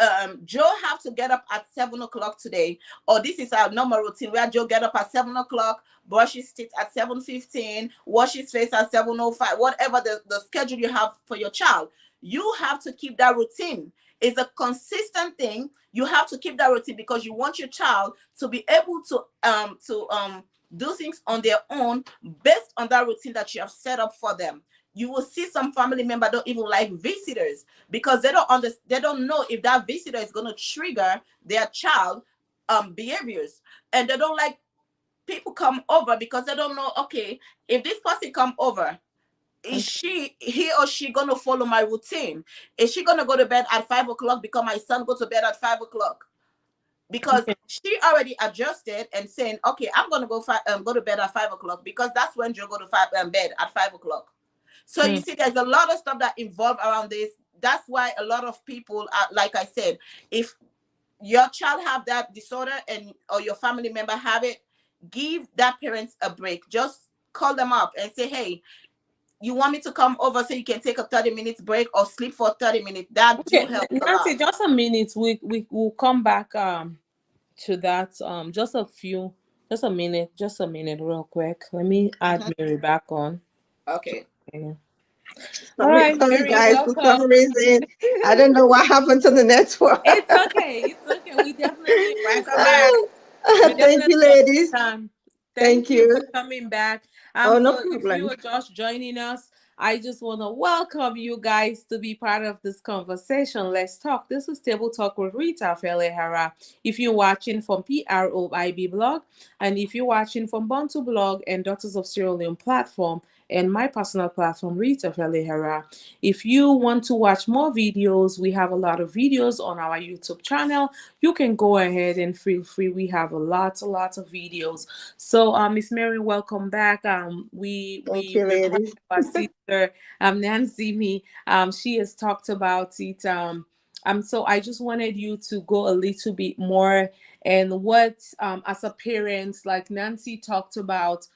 have to get up at 7 o'clock today, or this is our normal routine where Joe get up at 7 o'clock, brush his teeth at 7:15, wash his face at 7:05, whatever the schedule you have for your child. You have to keep that routine. It's a consistent thing. You have to keep that routine because you want your child to be able to do things on their own based on that routine that you have set up for them. You will see some family member don't even like visitors because they don't understand, they don't know if that visitor is going to trigger their child behaviors, and they don't like people come over because they don't know, okay, if this person come over, is he or she gonna follow my routine? Is she gonna go to bed at 5 o'clock because my son go to bed at 5 o'clock? Because Okay. she already adjusted and saying, okay, I'm gonna go to bed at 5 o'clock because that's when you go to bed at 5 o'clock. So you Hmm. see, there's a lot of stuff that involve around this. That's why a lot of people are, like I said, if your child have that disorder and or your family member have it, give that parents a break. Just call them up and say, hey, you want me to come over so you can take a 30 minutes break or sleep for 30 minutes? That do Okay, help a Nancy, lot. just a minute. We will come back to that. Just a minute, real quick. Let me add Mhm. Mary back on. Okay. Okay. All Sorry, right, sorry Mary, guys, for some welcome. reason, I don't know what happened to the network. It's okay. It's okay. We definitely Welcome back. Oh, We thank you, definitely ladies. understand. Thank Thank you for you. coming back. Oh, no So if you problem. are just joining us, I just want to welcome you guys to be part of this conversation. Let's talk. This is Table Talk with Rita Felehara. If you're watching from PROIB blog, and if you're watching from Bantu blog and Daughters of Sierra Leone platform, and my personal platform, Rita Felehara. If you want to watch more videos, we have a lot of videos on our YouTube channel. You can go ahead and feel free. We have a lot of videos. So, Miss Mary, welcome back. Thank you, We've had ladies. our sister, Nancy, me. She has talked about it. So I just wanted you to go a little bit more and what, as a parent, like Nancy talked about,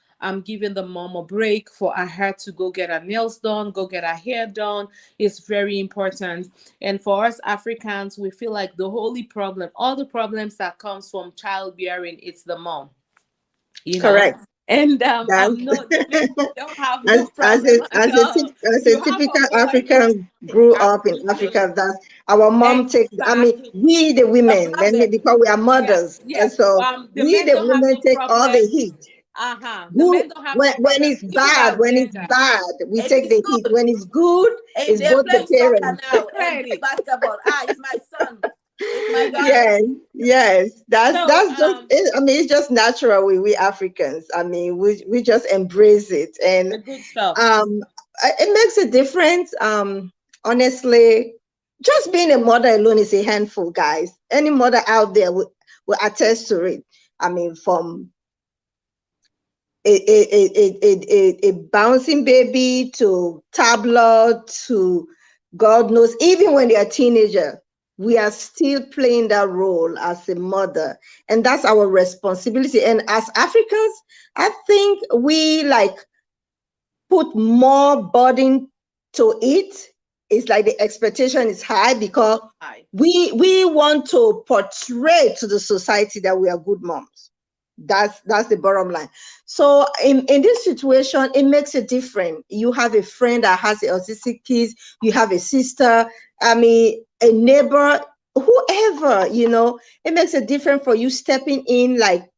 giving the mom a break for her to go get her nails done, go get her hair done is very important. And for us Africans, we feel like the holy problem, all the problems that comes from childbearing, it's the mom, you know. Correct. And That's no, the men don't have as no problem at all. as a You have a typical boy, African grew up in absolutely, Africa. That's our mom take. I mean, exactly. we the The women, let me mother, because we are yes, mothers, and yes. so The we men the don't have women no take all the problems. heat. The Good men don't have no when problem it's even bad, about when it's gender. bad, we And take it's the heat. good. When it's good, And it's they're both the playing soccer parents. now and Credit. basketball. Ah, it's my son. It's my Yes, daughter. yes. So, That's just it. I mean, it's just natural. We Africans. I mean, we just embrace it, and the good stuff. um, it makes a difference. Honestly, just being a mother alone is a handful, guys. Any mother out there will attest to it. I mean, from a bouncing baby to tablet to God knows, even when they are teenager, we are still playing that role as a mother. And that's our responsibility. And as Africans, I think we like put more burden to it. It's like the expectation is high because Hi. we want to portray to the society that we are good moms. That's the bottom line. So in this situation, it makes it different. You have a friend that has autistic kids, you have a sister, I mean a neighbor, whoever, it makes it different for you stepping in like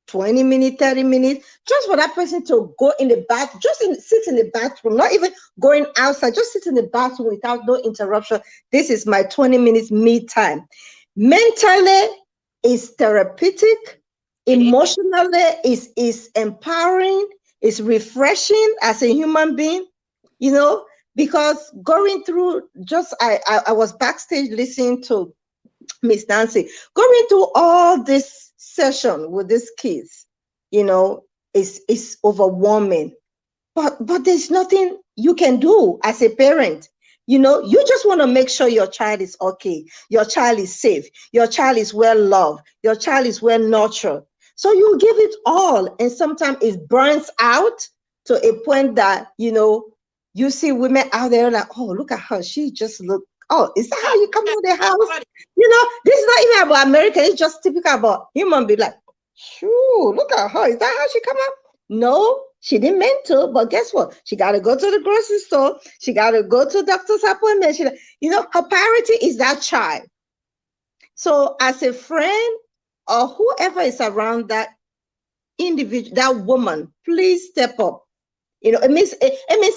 20 minutes, 30 minutes, just for that person to go in the bath, sit in the bathroom, not even going outside, just sit in the bathroom without no interruption. This is my 20 minutes me time. Mentally, is therapeutic. It is. Emotionally, is empowering, is refreshing as a human being, you know, because going through I was backstage listening to Miss Nancy, going through all this session with these kids, is overwhelming. But there's nothing you can do as a parent. You just want to make sure your child is okay, your child is safe, your child is well loved, your child is well nurtured. So you give it all, and sometimes it burns out to a point that you see women out there like, oh, look at her, she just look. Oh, is that how Yeah, you come yeah. out of the house? Already. This is not even about America. It's just typical about human being. Like, shoo, look at her. Is that how she come out? No, she didn't mean to, but guess what? She got to go to the grocery store. She got to go to doctor's appointment. Her priority is that child. So, as a friend or whoever is around that individual, that woman, please step up. It means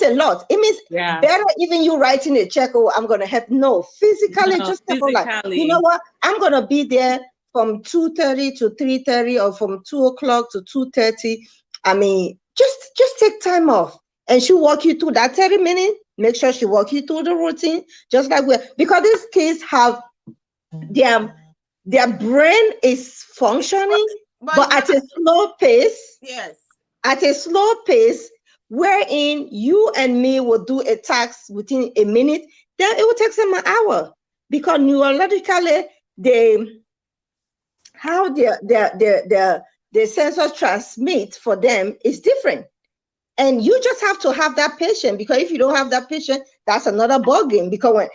a lot. It means Yeah. better even you writing a check. Oh, I'm gonna help. No, physically, No, just step up. Like, you know physically. what? I'm gonna be there from 2:30 to 3:30, or from 2 o'clock to 2:30. I mean, just take time off, and she'll walk you through that 30 minutes. Make sure she walk you through the routine, just like because these kids have their their brain is It's functioning, working, but but it's at not. a slow pace Yes. wherein you and me will do a task within a minute, then it will take them an hour because neurologically, they how their sensors transmit for them is different. And you just have to have that patience, because if you don't have that patience, that's another ball game. Because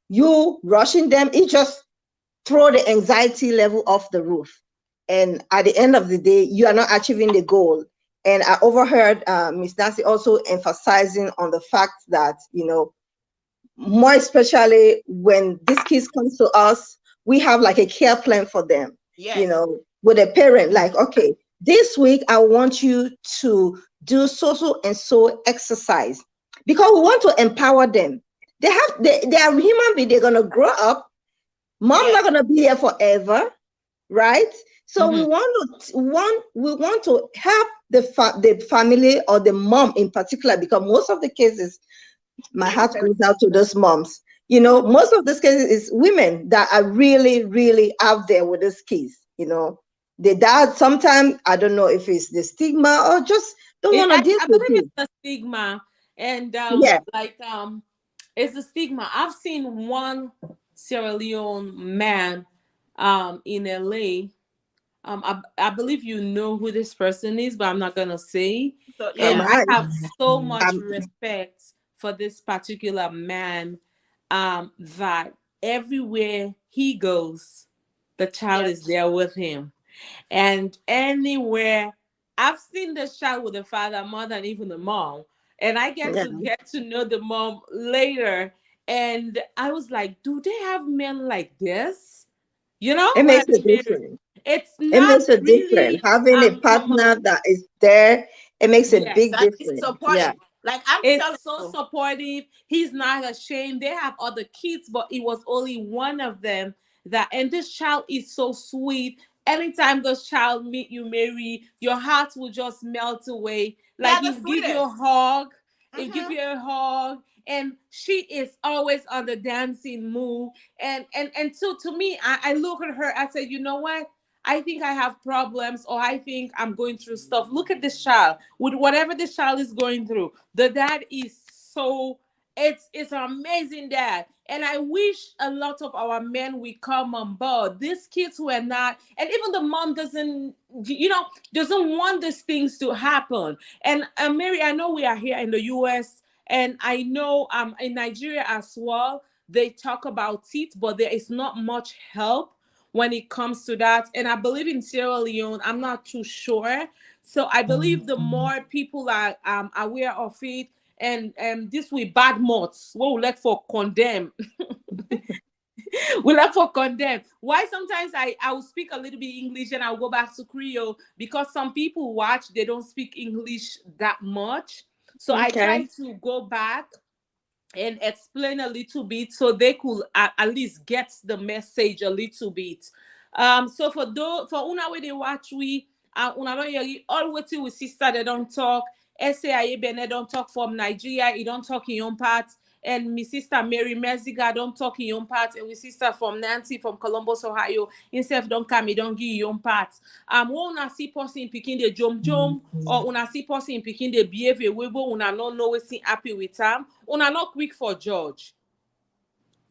you rushing them, it just throw the anxiety level off the roof. And at the end of the day, you are not achieving the goal. And I overheard Miss Nancy also emphasizing on the fact that, more especially when these kids come to us, we have like a care plan for them, Yes. with a parent, like, okay, this week I want you to do so and so exercise, because we want to empower them. They are human beings, they're gonna grow up. Mom Yes. not gonna be here forever, right? So we Hmm. want to help the family, or the mom in particular, because most of the cases, my Single heart parent. goes out to those moms. Single. Most of these cases is women that are really, really out there with these kids. The dad sometimes, I don't know if it's the stigma or just don't want to deal I with believe it's it. a stigma, and Yeah, it's a stigma. I've seen one Sierra Leone man, in LA. I believe you know who this person is, but I'm not gonna say. So I And yeah. I might. have so much Um, respect for this particular man, that everywhere he goes, the child Yes. is there with him. And anywhere I've seen the child with the father more than even the mom. And I yeah, get to know the mom later. And I was like, do they have men like this? You know it what makes I a mean? difference. It's It not makes a difference. really Having a partner common. that is there, it makes a big That Yes. is difference. Yeah. supportive. Like I'm telling It's so you. supportive. He's not ashamed. They have other kids, but it was only one of them that, and this child is so sweet. Anytime this child meet you, Mary, your heart will just melt away. They Like are the he'll give you a sweetest. hug. He'll give Hmm. you a hug. And she is always on the dancing move. And so to me, I look at her, I say, you know what? I think I have problems, or I think I'm going through stuff. Look at this child. With whatever this child is going through, the dad is so, it's an amazing dad. And I wish a lot of our men will come on board. These kids who are not, and even the mom doesn't, doesn't want these things to happen. And Mary, I know we are here in the US, and I know in Nigeria as well, they talk about it, but there is not much help when it comes to that. And I believe in Sierra Leone, I'm not too sure. So I believe the more people are aware of it, and this will bad moths, what we let for condemn. We let for condemn. Why sometimes I will speak a little bit English and I'll go back to Creole, because some people watch, they don't speak English that much. So I try Okay. to go back and explain a little bit so they could at least get the message a little bit. So for una where they watch we una don't hear all waiting with sister they don't talk. SAIA Bene don't talk from Nigeria, he don't talk in your own part. And my sister Mary Meziga don't talk in your own part. And my sister from Nancy from Columbus, Ohio, himself don't come, he don't give your own part. When una see person picking the jom, or una see person picking the behavior, we una not know wetin happy with am, una not quick for judge,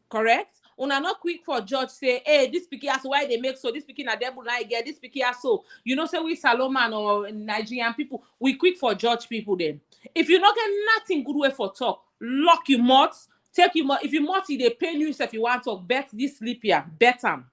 correct? Una not quick for judge say, hey, this pikin as why they make so, this pikin na devil na get, this pikin as so. You know, say we Salomon or Nigerian people, we quick for judge people then. If you not get nothing good way for talk, lock your mouth, take your mouth. If you mouth they pain you if you want to talk, bet this sleep here, bet am.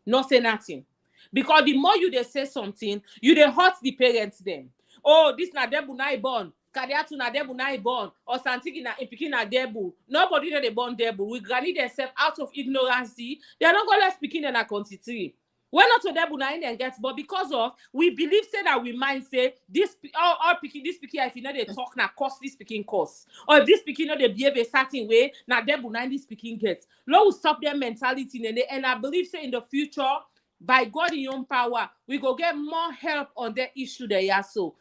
Not say nothing. Because the more you they say something, you they hurt the parents them. Oh, this na debu na born. Kadiatu na debu na born. Or Santiki na pikin na debu. Nobody know they born debu. We granny themselves out of ignorance. They are not going to speaking in a quantity. We're not to debu na in and get, but because of we believe say that we mind say this all picking this picking if you know they talk na cost this picking cost. Or if this picking know they behave a certain way, na debu na this picking gets. Lord will stop their mentality and I believe say in the future by God in your own power, we go get more help on that issue there. Yeah, so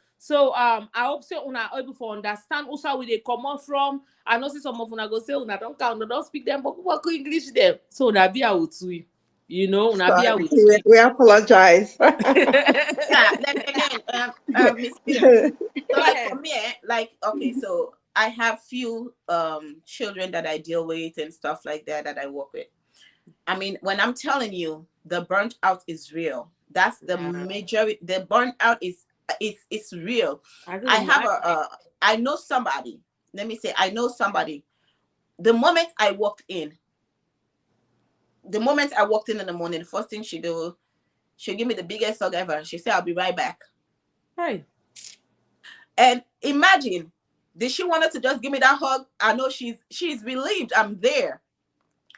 I hope so una able to understand also where they come on from. I know see some of una go say una don't count, don't speak them, but people go English them. So una be out we, una be out Sorry. we. We apologize. Yeah. Then again, Miss Peter. So Go like for ahead. me, like okay, so I have few children that I deal with and stuff like that I work with. I mean, when I'm telling you the burnt out is real, that's the Yeah, majority. The burnt out is it's real. I I think have my I know somebody. Let me say I know somebody. The moment I walked in, the moment I walked in the morning, the first thing she do, she'll give me the biggest hug ever. She said, "I'll be right back." hey. And imagine, did she want to just give me that hug? I know she's relieved. I'm there.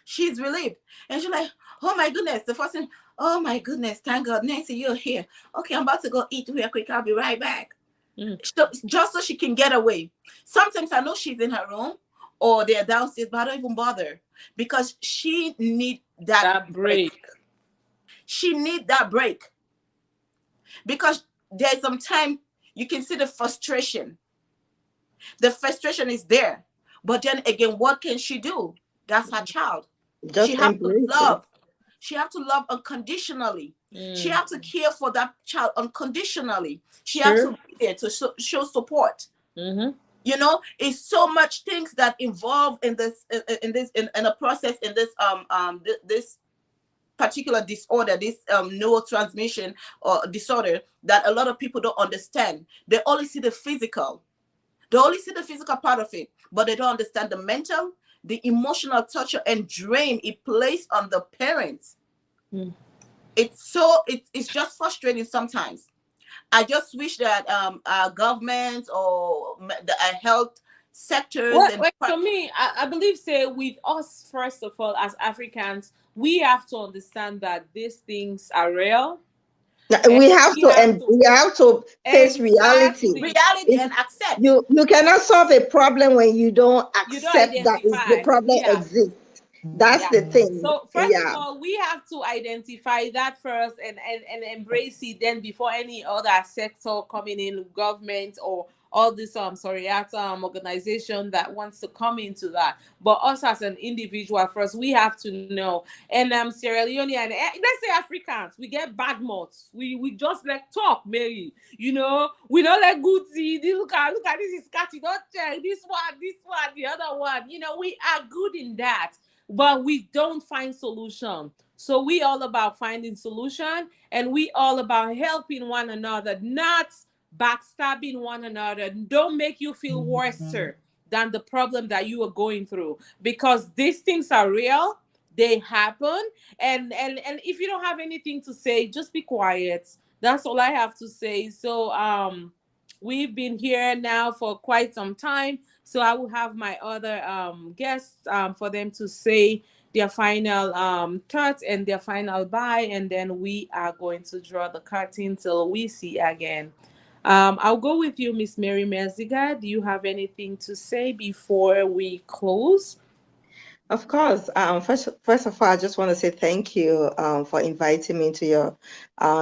She's relieved. And she's like, oh my goodness. The first thing, oh my goodness, thank God, Nancy, you're here. Okay, I'm about to go eat real quick. I'll be right back. Mm. So, just so she can get away. Sometimes I know she's in her room or they're downstairs, but I don't even bother because she need that That break. break. She need that break because there's some time you can see the frustration. The frustration is there. But then again, what can she do? That's her child. She Just have to embrace it. love. She have to love unconditionally. She Mm. have to care for that child unconditionally. She have to Sure. be there to show support. Mm-hmm. You know, it's so much things that involve in this in a process in this this particular disorder, this neurotransmission or disorder that a lot of people don't understand. They only see the physical. They only see the physical part of it, but they don't understand the mental, the emotional torture and drain it placed on the parents. Mm. It's just frustrating sometimes. I just wish that our government or the health sectors What and wait, for me, I believe say with us first of all as Africans, we have to understand that these things are real. and We have we to, have and to we have to face reality. exactly. Reality If and accept. you cannot solve a problem when you don't You don't accept that is the identify. problem Yeah. exists. That's Yeah. the thing. So first of Yeah. all, we have to identify that first and embrace it then before any other sector coming in, government or all this sorry at organization that wants to come into that. But us as an individual first, we have to know. And Sierra Leone and let's say Africans, we get bad mouths. We just like talk, Mary. You know, we don't like good see. Look at this is catchy. Don't check this one, the other one. You know, we are good in that, but we don't find solution. So we all about finding solution, and we all about helping one another, not backstabbing one another. Don't make you feel worse than the problem that you are going through, because these things are real. They happen, and if you don't have anything to say, just be quiet. That's all I have to say. So we've been here now for quite some time, so I will have my other guests for them to say their final thoughts and their final bye, and then we are going to draw the curtain till we see again. I'll go with you, Miss Mary Meziga. Do you have anything to say before we close? Of course. First of all, I just want to say thank you for inviting me to your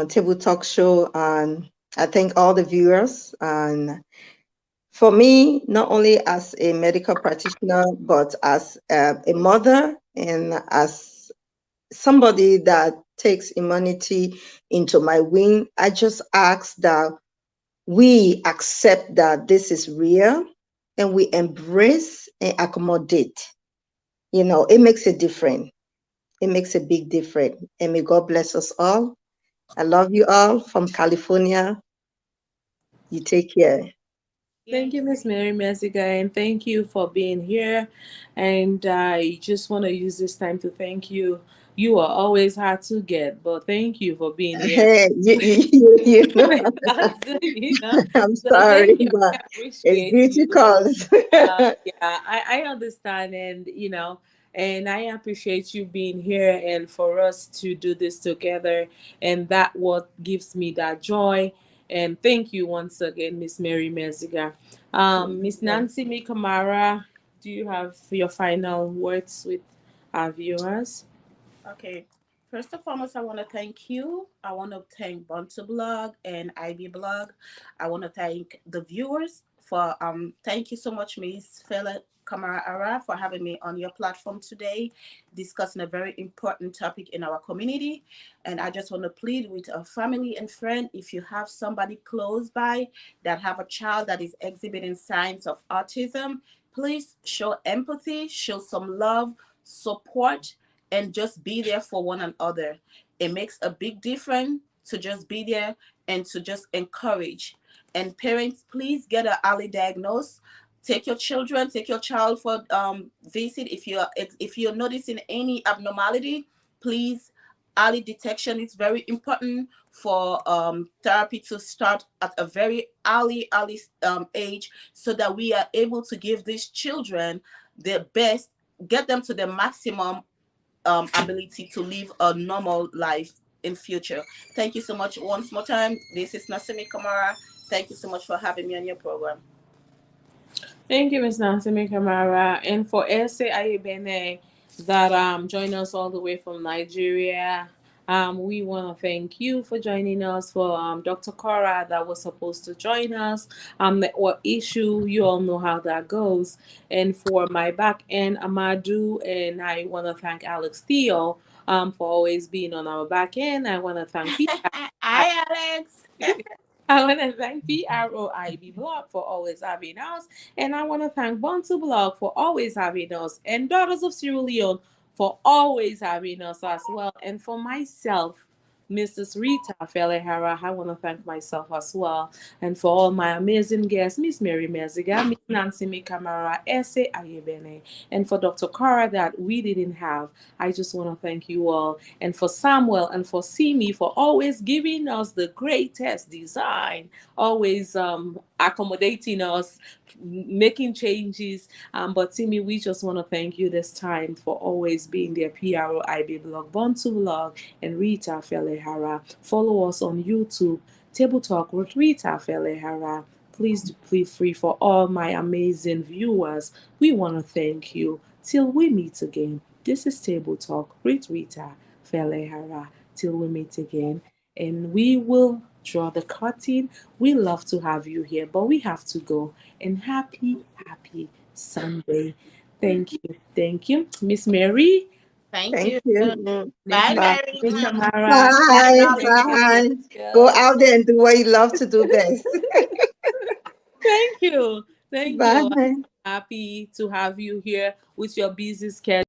table talk show, and I thank all the viewers. And for me, not only as a medical practitioner, but as a mother and as somebody that takes immunity into my wing, I just ask that we accept that this is real and we embrace and accommodate. It makes a difference. It makes a big difference. And may God bless us all. I love you all from California. You take care. Thank you, Miss Mary Messiga, and thank you for being here. And I just want to use this time to thank you. You are always hard to get, but thank you for being here. Hey, you know, You know. I'm So sorry, thank you. but I it's appreciate you. beauty calls. Yeah, I understand, and and I appreciate you being here and for us to do this together, and that what gives me that joy. And thank you once again, Miss Mary Meziga. Miss Nancy Mikamara, do you have your final words with our viewers? Okay. First and foremost, I want to thank you. I want to thank Buntu Blog and Ivy Blog. I want to thank the viewers for thank you so much, Miss Fela Kamara Ara, for having me on your platform today, discussing a very important topic in our community. And I just want to plead with a family and friend, if you have somebody close by that have a child that is exhibiting signs of autism, please show empathy, show some love, support, and just be there for one another. It makes a big difference to just be there and to just encourage. And parents, please get an early diagnosis. Take your child for visit. If you're noticing any abnormality, please. Early detection is very important for therapy to start at a very early age, so that we are able to give these children the best, get them to the maximum ability to live a normal life in future. Thank you so much once more time. This is Nasimi Kamara. Thank you so much for having me on your program. Thank you, Miss Nancy Mikamara. And for Ese Ayebene that joined us all the way from Nigeria. We want to thank you for joining us. For Dr. Cora that was supposed to join us. What issue, you all know how that goes. And for my back end, Amadou, and I want to thank Alex Theo for always being on our back end. I want to thank Peter. Hi, Alex. I want to thank PROIB Blog for always having us. And I want to thank Bontu Blog for always having us. And Daughters of Sierra Leone for always having us as well. And for myself, Mrs. Rita Felehara, I want to thank myself as well. And for all my amazing guests, Miss Mary Meziga, Miss Nancy Mikamara, Ese Ayebene, and for Dr. Kara that we didn't have, I just want to thank you all. And for Samuel and for Simi for always giving us the greatest design, always accommodating us, making changes. But Timmy, we just want to thank you this time for always being there. PRO IB Blog, Bontu Blog, and Rita Felehara. Follow us on YouTube, Table Talk with Rita Felehara. Please do feel free for all my amazing viewers. We want to thank you. Till we meet again. This is Table Talk with Rita Felehara. Till we meet again. And we will draw the curtain. We love to have you here, but we have to go. And happy Sunday. Thank you. Thank you. Miss Mary, Thank Thank you. you. Mm. Bye, Miss Bye. Mary. Tamara. Bye, Bye. Nolly. Bye. Go Thank out there and do what you love to do best. you. Thank you. Bye. Happy to have you here with your busy schedule.